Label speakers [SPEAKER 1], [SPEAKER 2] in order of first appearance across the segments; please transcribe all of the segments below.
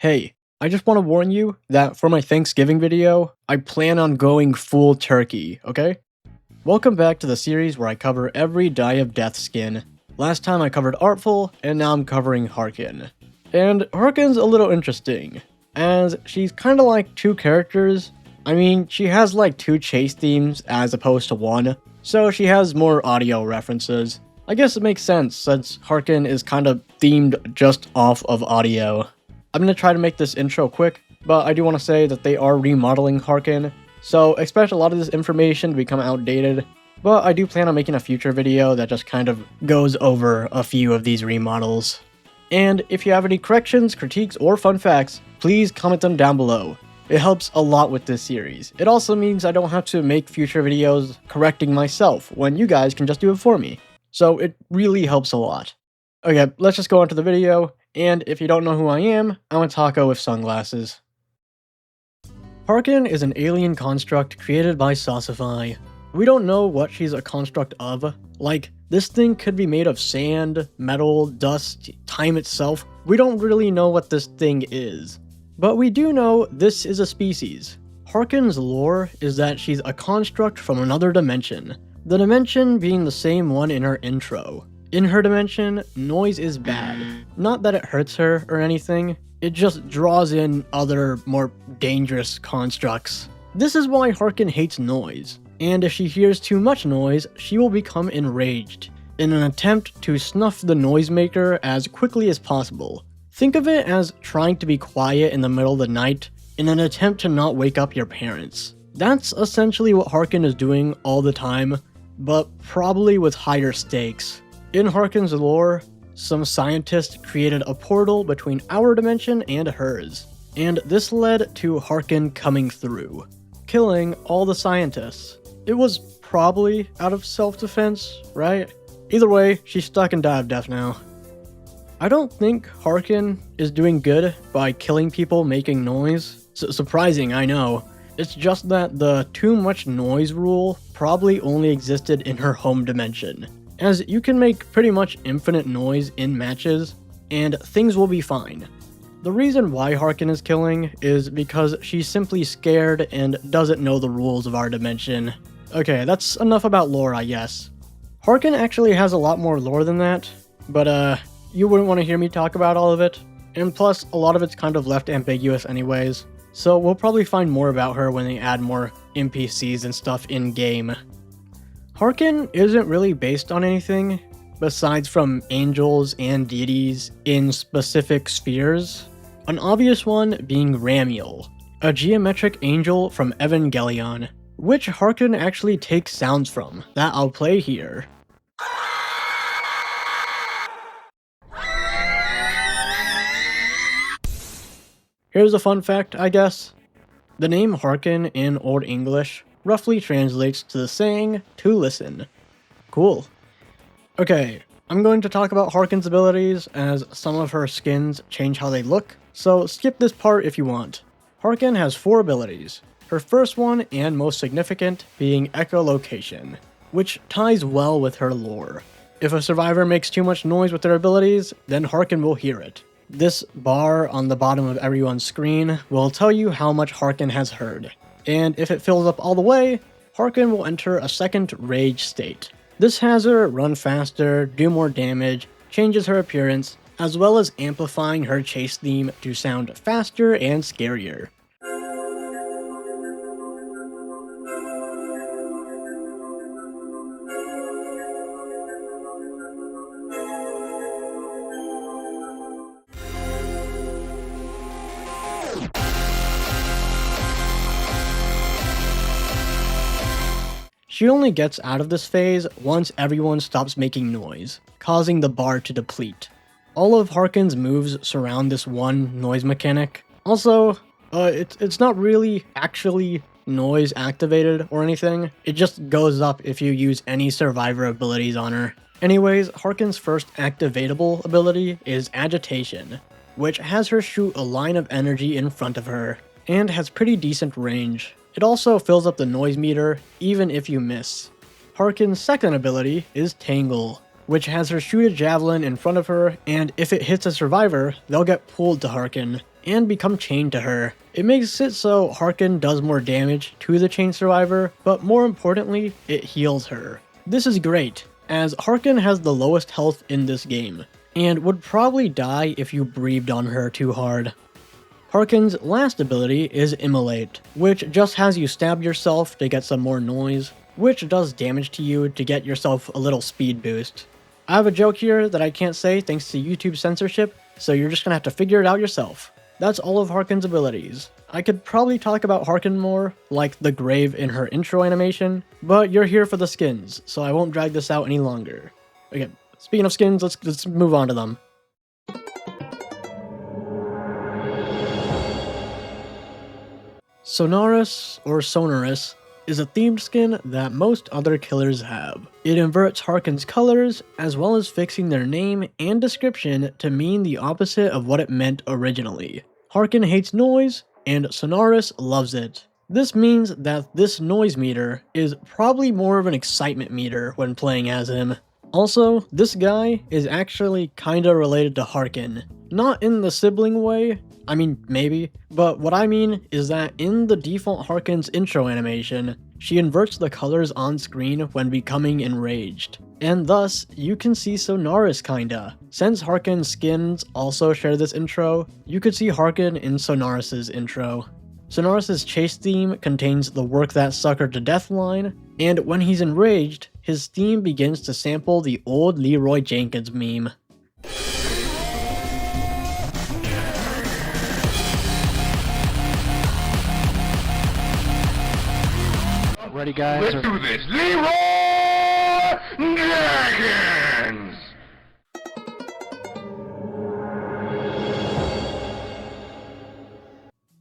[SPEAKER 1] Hey, I just want to warn you that for my Thanksgiving video, I plan on going full turkey, okay? Welcome back to the series where I cover every Die of Death skin. Last time I covered Artful, and now I'm covering Harken. And Harken's a little interesting, as she's kinda like two characters. I mean, she has like two chase themes as opposed to one, so she has more audio references. I guess it makes sense since Harken is kinda themed just off of audio. I'm going to try to make this intro quick, but I do want to say that they are remodeling Harken, so expect a lot of this information to become outdated, but I do plan on making a future video that just kind of goes over a few of these remodels. And if you have any corrections, critiques, or fun facts, please comment them down below. It helps a lot with this series. It also means I don't have to make future videos correcting myself when you guys can just do it for me. So it really helps a lot. Okay, let's just go on to the video. And if you don't know who I am, I'm a taco with sunglasses. Harken is an alien construct created by Cesus. We don't know what she's a construct of. Like, this thing could be made of sand, metal, dust, time itself. We don't really know what this thing is. But we do know this is a species. Harken's lore is that she's a construct from another dimension. The dimension being the same one in her intro. In her dimension, noise is bad. Not that it hurts her or anything, it just draws in other, more dangerous constructs. This is why Harken hates noise, and if she hears too much noise, she will become enraged, in an attempt to snuff the noisemaker as quickly as possible. Think of it as trying to be quiet in the middle of the night in an attempt to not wake up your parents. That's essentially what Harken is doing all the time, but probably with higher stakes. In Harken's lore, some scientists created a portal between our dimension and hers, and this led to Harken coming through, killing all the scientists. It was probably out of self-defense, right? Either way, she's stuck in Die of Death now. I don't think Harken is doing good by killing people making noise. Surprising, I know. It's just that the too much noise rule probably only existed in her home dimension, as you can make pretty much infinite noise in matches, and things will be fine. The reason why Harken is killing is because she's simply scared and doesn't know the rules of our dimension. Okay, that's enough about lore, I guess. Harken actually has a lot more lore than that, but you wouldn't want to hear me talk about all of it, and plus a lot of it's kind of left ambiguous anyways, so we'll probably find more about her when they add more NPCs and stuff in-game. Harken isn't really based on anything, besides from angels and deities in specific spheres. An obvious one being Ramiel, a geometric angel from Evangelion, which Harken actually takes sounds from, that I'll play here. Here's a fun fact, I guess. The name Harken in Old English roughly translates to the saying, to listen. Cool. Okay, I'm going to talk about Harken's abilities as some of her skins change how they look, so skip this part if you want. Harken has 4 abilities, her first one and most significant being echolocation, which ties well with her lore. If a survivor makes too much noise with their abilities, then Harken will hear it. This bar on the bottom of everyone's screen will tell you how much Harken has heard. And if it fills up all the way, Harken will enter a second rage state. This has her run faster, do more damage, changes her appearance, as well as amplifying her chase theme to sound faster and scarier. She only gets out of this phase once everyone stops making noise, causing the bar to deplete. All of Harken's moves surround this one noise mechanic. Also, it's not really actually noise activated or anything, it just goes up if you use any survivor abilities on her. Anyways, Harken's first activatable ability is Agitation, which has her shoot a line of energy in front of her, and has pretty decent range. It also fills up the noise meter, even if you miss. Harken's second ability is Tangle, which has her shoot a javelin in front of her, and if it hits a survivor, they'll get pulled to Harken, and become chained to her. It makes it so Harken does more damage to the chain survivor, but more importantly, it heals her. This is great, as Harken has the lowest health in this game, and would probably die if you breathed on her too hard. Harken's last ability is Immolate, which just has you stab yourself to get some more noise, which does damage to you to get yourself a little speed boost. I have a joke here that I can't say thanks to YouTube censorship, so you're just gonna have to figure it out yourself. That's all of Harken's abilities. I could probably talk about Harken more, like the grave in her intro animation, but you're here for the skins, so I won't drag this out any longer. Okay, speaking of skins, let's move on to them. Sonorous, or Sonorous, is a themed skin that most other killers have. It inverts Harken's colors, as well as fixing their name and description to mean the opposite of what it meant originally. Harken hates noise, and Sonorous loves it. This means that this noise meter is probably more of an excitement meter when playing as him. Also, this guy is actually kinda related to Harken. Not in the sibling way, I mean, maybe, but what I mean is that in the default Harken's intro animation, she inverts the colors on screen when becoming enraged. And thus, you can see Sonorous kinda. Since Harken's skins also share this intro, you could see Harken in Sonorous' intro. Sonorous' chase theme contains the "work that sucker to death" line, and when he's enraged, his theme begins to sample the old Leroy Jenkins meme.
[SPEAKER 2] Ready, guys?
[SPEAKER 3] Let's do this. Leroy Jenkins!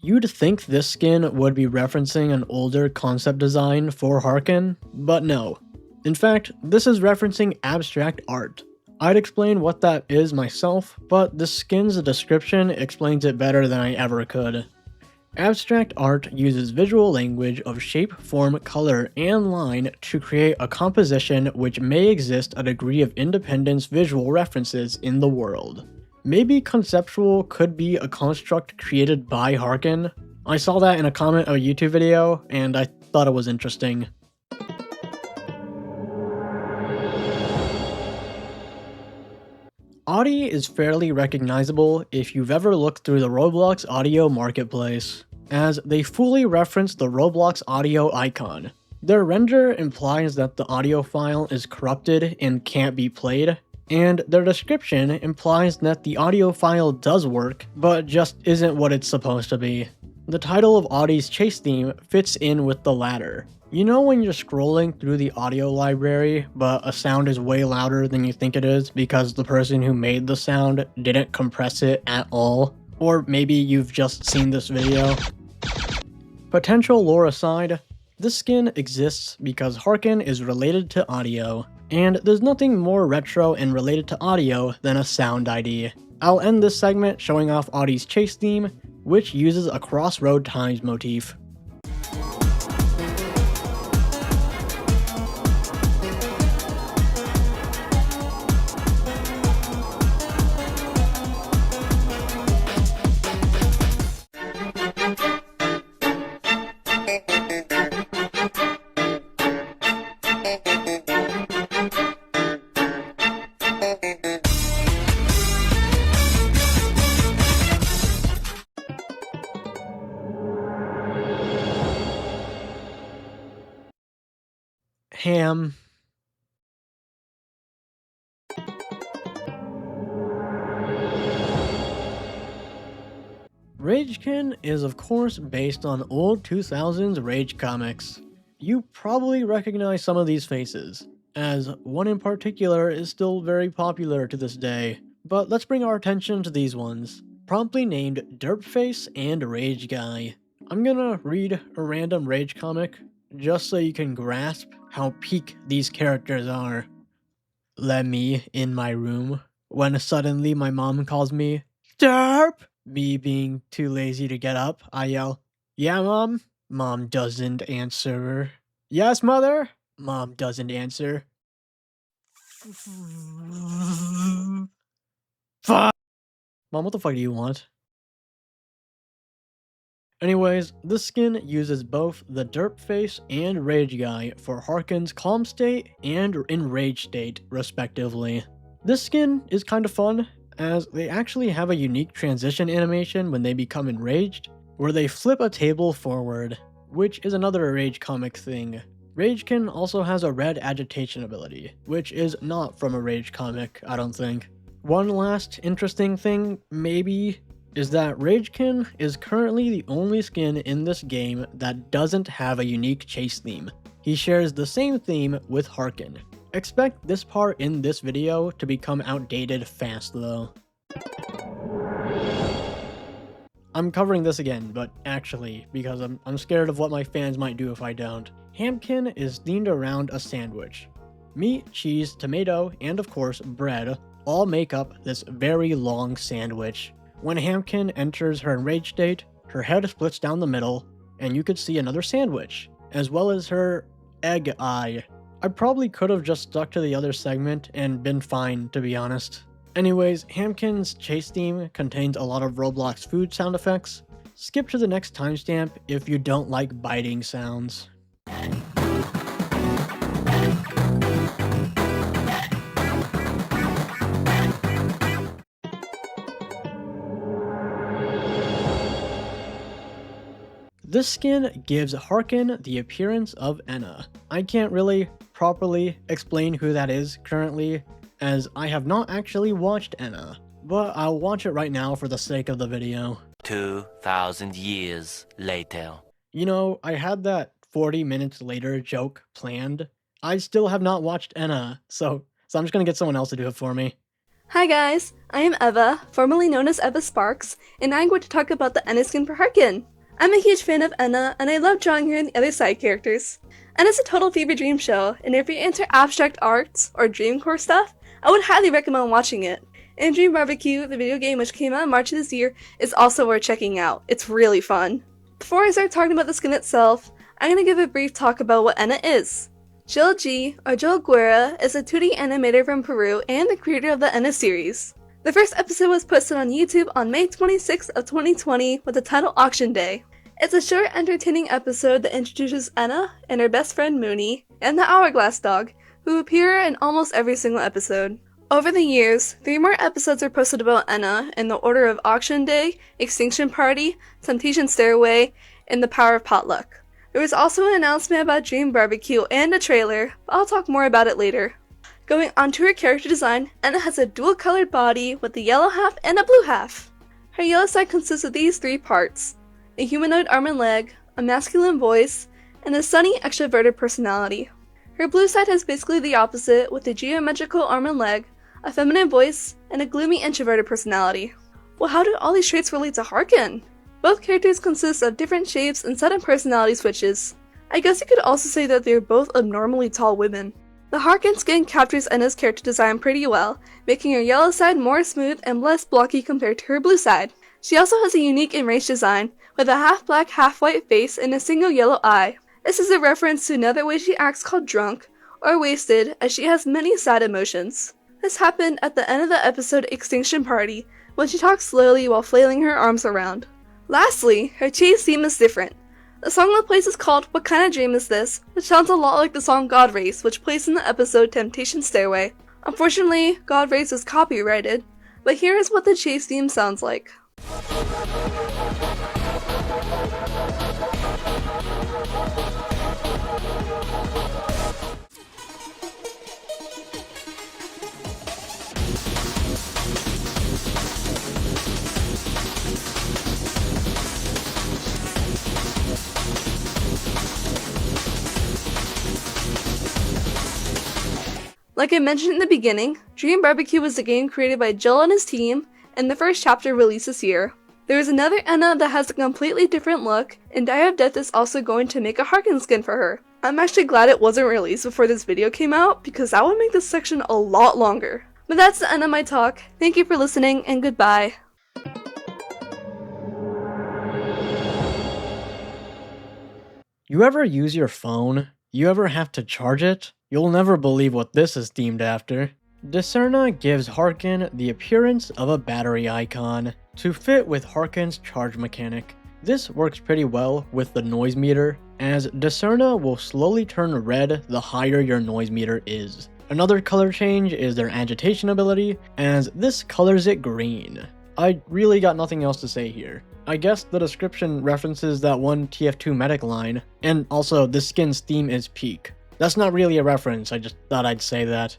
[SPEAKER 1] You'd think this skin would be referencing an older concept design for Harken, but no. In fact, this is referencing abstract art. I'd explain what that is myself, but this skin's description explains it better than I ever could. Abstract art uses visual language of shape, form, color, and line to create a composition which may exist a degree of independence visual references in the world. Maybe Conceptual could be a construct created by Harken? I saw that in a comment of a YouTube video, and I thought it was interesting. Audie is fairly recognizable if you've ever looked through the Roblox audio marketplace, as they fully reference the Roblox audio icon. Their render implies that the audio file is corrupted and can't be played, and their description implies that the audio file does work, but just isn't what it's supposed to be. The title of Audie's chase theme fits in with the latter. You know when you're scrolling through the audio library, but a sound is way louder than you think it is because the person who made the sound didn't compress it at all? Or maybe you've just seen this video. Potential lore aside, this skin exists because Harken is related to audio, and there's nothing more retro and related to audio than a sound ID. I'll end this segment showing off Audie's chase theme, which uses a crossroad times motif. Ham. Raigken is of course based on old 2000s Rage comics. You probably recognize some of these faces, as one in particular is still very popular to this day, but let's bring our attention to these ones, promptly named Derpface and Rage Guy. I'm gonna read a random Rage comic, just so you can grasp how peak these characters are. Let me in my room, when suddenly my mom calls me, Derp! Me being too lazy to get up, I yell, yeah mom? Mom doesn't answer. Yes mother? Mom doesn't answer. Fuck! Mom, what the fuck do you want? Anyways, this skin uses both the derp face and rage guy for Harken's calm state and enraged state, respectively. This skin is kind of fun, as they actually have a unique transition animation when they become enraged, where they flip a table forward, which is another Rage comic thing. Raigken also has a red agitation ability, which is not from a Rage comic, I don't think. One last interesting thing, maybe, is that Raigken is currently the only skin in this game that doesn't have a unique chase theme. He shares the same theme with Harken. Expect this part in this video to become outdated fast though. I'm covering this again, but actually, because I'm scared of what my fans might do if I don't. Hamken is themed around a sandwich. Meat, cheese, tomato, and of course bread all make up this very long sandwich. When Hamken enters her enraged state, her head splits down the middle, and you could see another sandwich, as well as her egg eye. I probably could have just stuck to the other segment and been fine, to be honest. Anyways, Hamken's chase theme contains a lot of Roblox food sound effects. Skip to the next timestamp if you don't like biting sounds. This skin gives Harken the appearance of Enna. I can't really properly explain who that is currently, as I have not actually watched Enna, but I'll watch it right now for the sake of the video.
[SPEAKER 4] 2,000 years later.
[SPEAKER 1] You know, I had that 40 minutes later joke planned. I still have not watched Enna, so I'm just gonna get someone else to do it for me.
[SPEAKER 5] Hi guys, I am Eva, formerly known as Eva Sparks, and I'm going to talk about the Enna skin for Harken. I'm a huge fan of Enna, and I love drawing her and the other side characters. Enna's a total fever dream show, and if you're into abstract arts or dreamcore stuff, I would highly recommend watching it. And Dream Barbecue, the video game which came out in March of this year, is also worth checking out. It's really fun. Before I start talking about the skin itself, I'm going to give a brief talk about what Enna is. Jill G, or Jill Guerra, is a 2D animator from Peru and the creator of the Enna series. The first episode was posted on YouTube on May 26th of 2020 with the title Auction Day. It's a short, entertaining episode that introduces Enna and her best friend Mooney, and the Hourglass Dog, who appear in almost every single episode. Over the years, 3 more episodes are posted about Enna in the order of Auction Day, Extinction Party, Temptation Stairway, and The Power of Potluck. There was also an announcement about Dream Barbecue and a trailer, but I'll talk more about it later. Going on to her character design, Enna has a dual-colored body with a yellow half and a blue half. Her yellow side consists of these 3 parts: a humanoid arm and leg, a masculine voice, and a sunny, extroverted personality. Her blue side has basically the opposite, with a geometrical arm and leg, a feminine voice, and a gloomy, introverted personality. Well, how do all these traits relate to Harken? Both characters consist of different shapes and sudden personality switches. I guess you could also say that they're both abnormally tall women. The Harken skin captures Enna's character design pretty well, making her yellow side more smooth and less blocky compared to her blue side. She also has a unique enraged design, with a half black, half white face and a single yellow eye. This is a reference to another way she acts called drunk, or wasted, as she has many sad emotions. This happened at the end of the episode Extinction Party, when she talks slowly while flailing her arms around. Lastly, her chase theme is different. The song that plays is called What Kind of Dream Is This?, which sounds a lot like the song God Race, which plays in the episode Temptation Stairway. Unfortunately, God Race is copyrighted, but here is what the chase theme sounds like. Like I mentioned in the beginning, Dream Barbecue was a game created by Jill and his team, and the first chapter released this year. There is another Enna that has a completely different look, and Die of Death is also going to make a Harken skin for her. I'm actually glad it wasn't released before this video came out, because that would make this section a lot longer. But that's the end of my talk. Thank you for listening, and goodbye.
[SPEAKER 1] You ever use your phone? You ever have to charge it? You'll never believe what this is themed after. Discerna gives Harken the appearance of a battery icon to fit with Harken's charge mechanic. This works pretty well with the noise meter, as Discerna will slowly turn red the higher your noise meter is. Another color change is their agitation ability, as this colors it green. I really got nothing else to say here. I guess the description references that one TF2 medic line, and also this skin's theme is peak. That's not really a reference, I just thought I'd say that.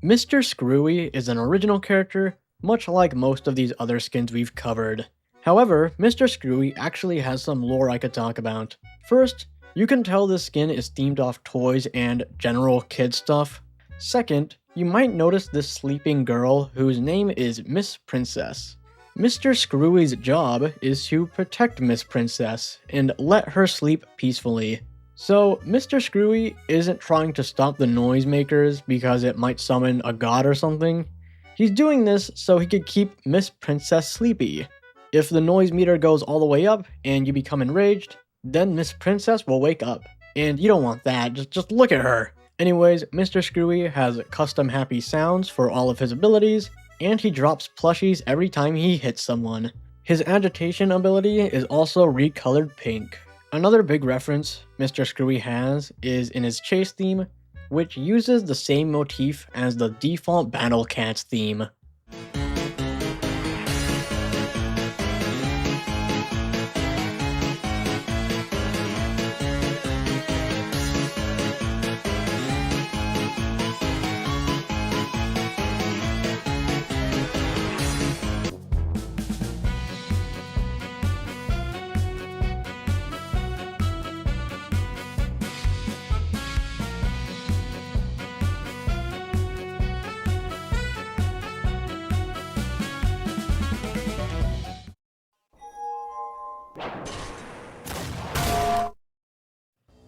[SPEAKER 1] Mr. Screwy is an original character, much like most of these other skins we've covered. However, Mr. Screwy actually has some lore I could talk about. First, you can tell this skin is themed off toys and general kid stuff. Second, you might notice this sleeping girl whose name is Miss Princess. Mr. Screwy's job is to protect Miss Princess and let her sleep peacefully. So, Mr. Screwy isn't trying to stop the noisemakers because it might summon a god or something. He's doing this so he could keep Miss Princess sleepy. If the noise meter goes all the way up and you become enraged, then Miss Princess will wake up. And you don't want that, just look at her. Anyways, Mr. Screwy has custom happy sounds for all of his abilities, and he drops plushies every time he hits someone. His agitation ability is also recolored pink. Another big reference Mr. Screwy has is in his chase theme, which uses the same motif as the default Battle Cats theme.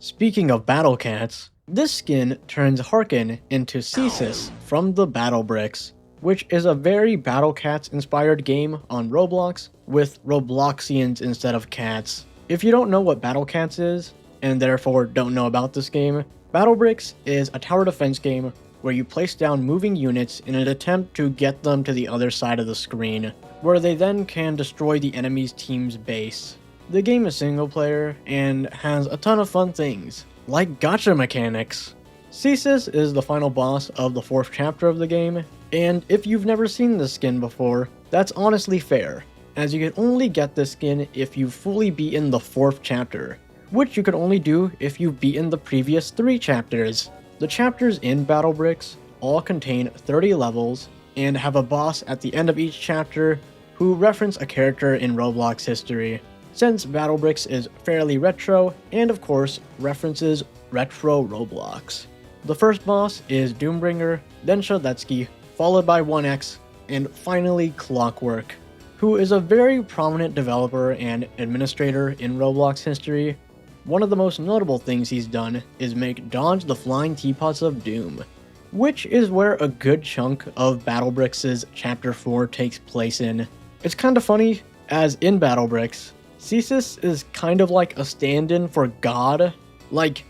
[SPEAKER 1] Speaking of Battle Cats, this skin turns Harken into Cesus from the Battle Bricks, which is a very Battle Cats inspired game on Roblox with Robloxians instead of cats. If you don't know what Battle Cats is, and therefore don't know about this game, Battle Bricks is a tower defense game where you place down moving units in an attempt to get them to the other side of the screen, where they then can destroy the enemy's team's base. The game is single player and has a ton of fun things, like gacha mechanics. Cesus is the final boss of the 4th chapter of the game, and if you've never seen this skin before, that's honestly fair, as you can only get this skin if you've fully beaten the 4th chapter, which you could only do if you've beaten the previous 3 chapters. The chapters in Battle Bricks all contain 30 levels, and have a boss at the end of each chapter who reference a character in Roblox history. Since Battle Bricks is fairly retro, and of course, references retro Roblox. The first boss is Doombringer, then Shodetsky, followed by 1X, and finally Clockwork, who is a very prominent developer and administrator in Roblox history. One of the most notable things he's done is make Dodge the Flying Teapots of Doom, which is where a good chunk of Battle Bricks' Chapter 4 takes place in. It's kinda funny, as in Battle Bricks, Cesus is kind of like a stand-in for God. Like,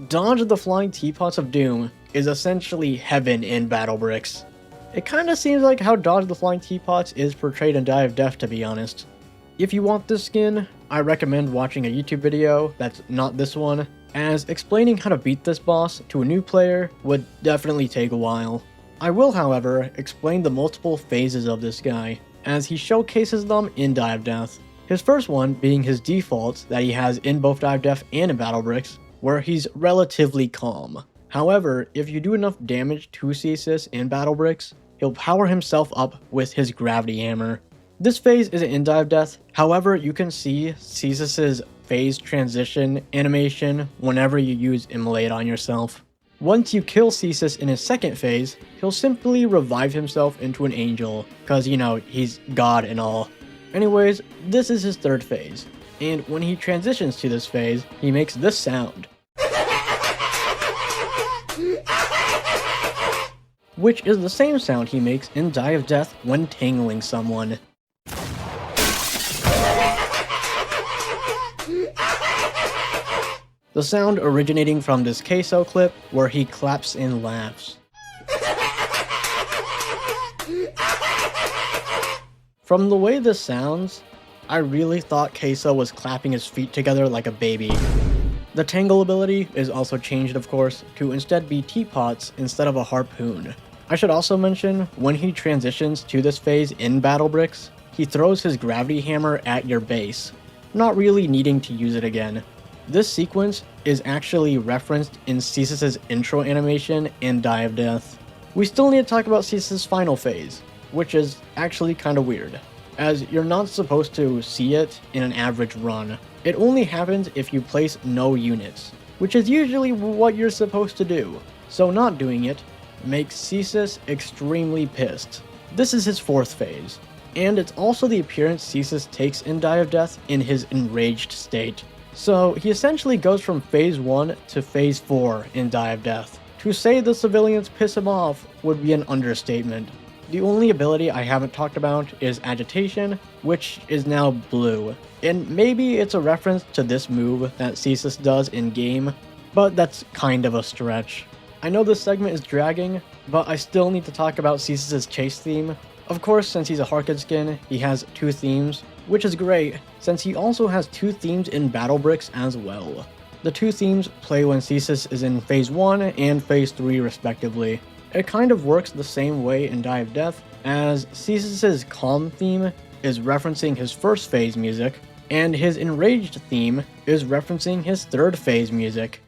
[SPEAKER 1] Dodge the Flying Teapots of Doom is essentially heaven in Battle Bricks. It kinda seems like how Dodge the Flying Teapots is portrayed in Die of Death, to be honest. If you want this skin, I recommend watching a YouTube video that's not this one, as explaining how to beat this boss to a new player would definitely take a while. I will, however, explain the multiple phases of this guy, as he showcases them in Die of Death. His first one being his defaults that he has in both Die of Death and in Battle Bricks, where he's relatively calm. However, if you do enough damage to Cesus in Battle Bricks, he'll power himself up with his gravity hammer. This phase isn't in Die of Death, however you can see Cesus' phase transition animation whenever you use Immolate on yourself. Once you kill Cesus in his second phase, he'll simply revive himself into an angel, cause you know, he's God and all. Anyways, this is his third phase, and when he transitions to this phase, he makes this sound, which is the same sound he makes in Die of Death when tangling someone. The sound originating from this queso clip where he claps and laughs. From the way this sounds, I really thought Queso was clapping his feet together like a baby. The tangle ability is also changed, of course, to instead be teapots instead of a harpoon. I should also mention, when he transitions to this phase in Battle Bricks, he throws his gravity hammer at your base, not really needing to use it again. This sequence is actually referenced in Cesus' intro animation in Die of Death. We still need to talk about Cesus' final phase, which is actually kinda weird, as you're not supposed to see it in an average run. It only happens if you place no units, which is usually what you're supposed to do, so not doing it makes Cesus extremely pissed. This is his fourth phase, and it's also the appearance Cesus takes in Die of Death in his enraged state. So he essentially goes from phase 1 to phase 4 in Die of Death. To say the civilians piss him off would be an understatement. The only ability I haven't talked about is Agitation, which is now blue. And maybe it's a reference to this move that Cesus does in-game, but that's kind of a stretch. I know this segment is dragging, but I still need to talk about Cesus' chase theme. Of course, since he's a Harken skin, he has 2 themes, which is great, since he also has 2 themes in Battle Bricks as well. The 2 themes play when Cesus is in phase 1 and phase 3 respectively. It kind of works the same way in Die of Death, as Cesus' calm theme is referencing his first phase music, and his enraged theme is referencing his third phase music.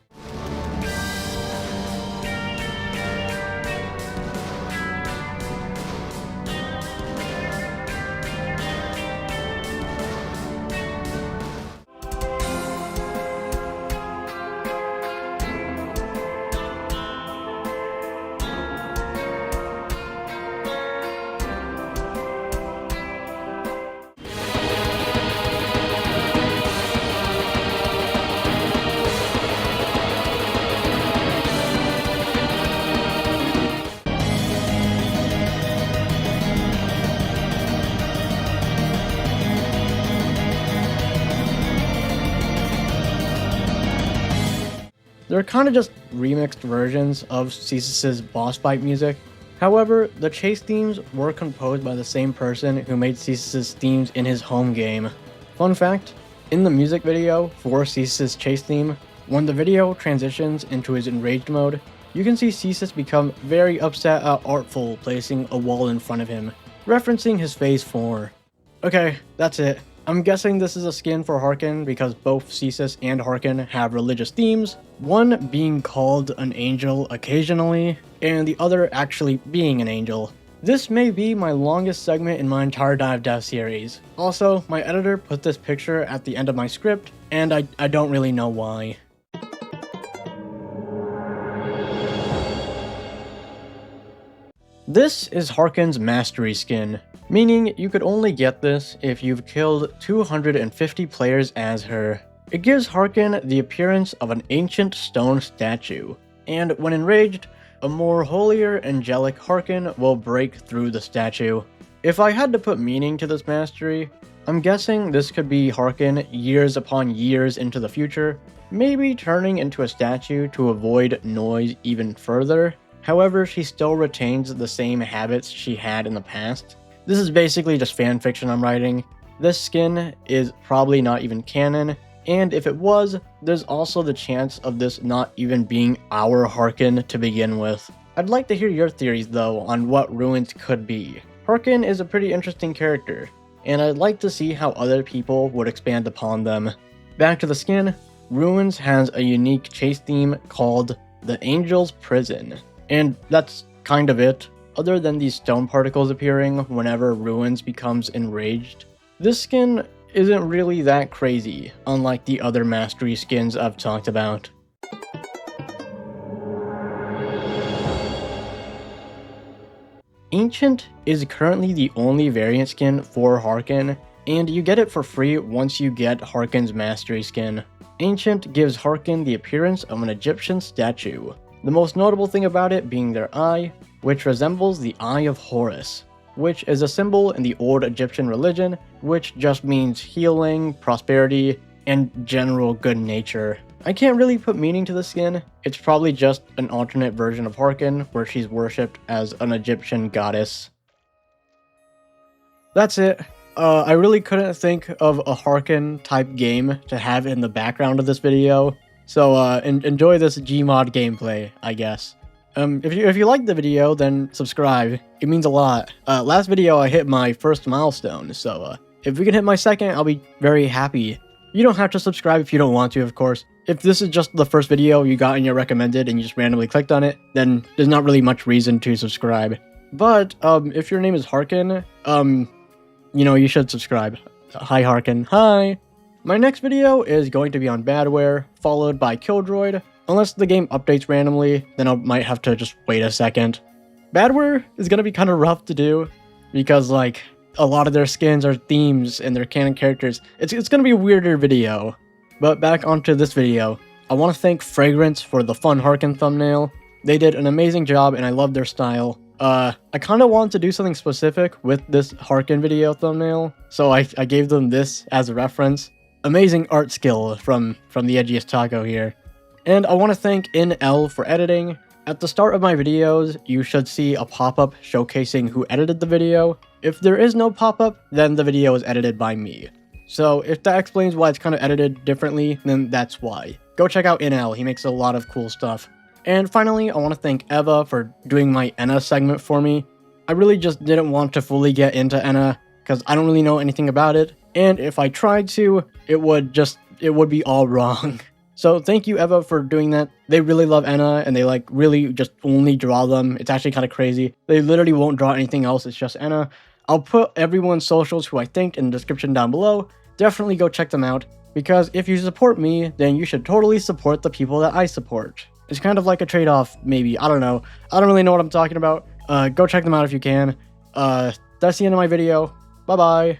[SPEAKER 1] They're kind of just remixed versions of Cesus' boss fight music. However, the chase themes were composed by the same person who made Cesus' themes in his home game. Fun fact, in the music video for Cesus' chase theme, when the video transitions into his enraged mode, you can see Cesus become very upset at Artful placing a wall in front of him, referencing his phase 4. Okay, that's it. I'm guessing this is a skin for Harken because both Cesus and Harken have religious themes, one being called an angel occasionally, and the other actually being an angel. This may be my longest segment in my entire Die of Death series. Also, my editor put this picture at the end of my script, and I don't really know why. This is Harken's Mastery skin, meaning you could only get this if you've killed 250 players as her. It gives Harken the appearance of an ancient stone statue, and when enraged, a more holier angelic Harken will break through the statue. If I had to put meaning to this mastery, I'm guessing this could be Harken years upon years into the future, maybe turning into a statue to avoid noise even further. However, she still retains the same habits she had in the past. This is basically just fanfiction I'm writing. This skin is probably not even canon, and if it was, there's also the chance of this not even being our Harken to begin with. I'd like to hear your theories though on what Ruins could be. Harken is a pretty interesting character, and I'd like to see how other people would expand upon them. Back to the skin, Ruins has a unique chase theme called the Angel's Prison, and that's kind of it. Other than these stone particles appearing whenever Ruins becomes enraged, this skin isn't really that crazy, unlike the other mastery skins I've talked about. Ancient is currently the only variant skin for Harken, and you get it for free once you get Harken's Mastery skin. Ancient gives Harken the appearance of an Egyptian statue, the most notable thing about it being their eye, which resembles the Eye of Horus, which is a symbol in the old Egyptian religion, which just means healing, prosperity, and general good nature. I can't really put meaning to the skin. It's probably just an alternate version of Harken, where she's worshipped as an Egyptian goddess. That's it. I really couldn't think of a Harken type game to have in the background of this video, so enjoy this Gmod gameplay, I guess. If you liked the video, then subscribe. It means a lot. Last video I hit my first milestone, so if we can hit my second, I'll be very happy. You don't have to subscribe if you don't want to, of course. If this is just the first video you got in your recommended and you just randomly clicked on it, then there's not really much reason to subscribe. But if your name is Harken, you know, you should subscribe. Hi Harken, hi! My next video is going to be on Badware, followed by Kildroid. Unless the game updates randomly, then I might have to just wait a second. Badware is gonna be kind of rough to do, because like, a lot of their skins are themes and their canon characters. It's gonna be a weirder video. But back onto this video. I want to thank Fragrance for the fun Harken thumbnail. They did an amazing job and I love their style. I kind of wanted to do something specific with this Harken video thumbnail, so I gave them this as a reference. Amazing art skill from the edgiest taco here. And I want to thank NL for editing. At the start of my videos, you should see a pop-up showcasing who edited the video. If there is no pop-up, then the video is edited by me. So if that explains why it's kind of edited differently, then that's why. Go check out NL, he makes a lot of cool stuff. And finally, I want to thank Eva for doing my Enna segment for me. I really just didn't want to fully get into Enna, because I don't really know anything about it, and if I tried to, it would be all wrong. So thank you Eva for doing that. They really love Enna, and they like really just only draw them. It's actually kind of crazy. They literally won't draw anything else, it's just Enna. I'll put everyone's socials who I thanked in the description down below. Definitely go check them out, because if you support me, then you should totally support the people that I support. It's kind of like a trade-off, maybe. I don't know. I don't really know what I'm talking about. Go check them out if you can. That's the end of my video. Bye-bye.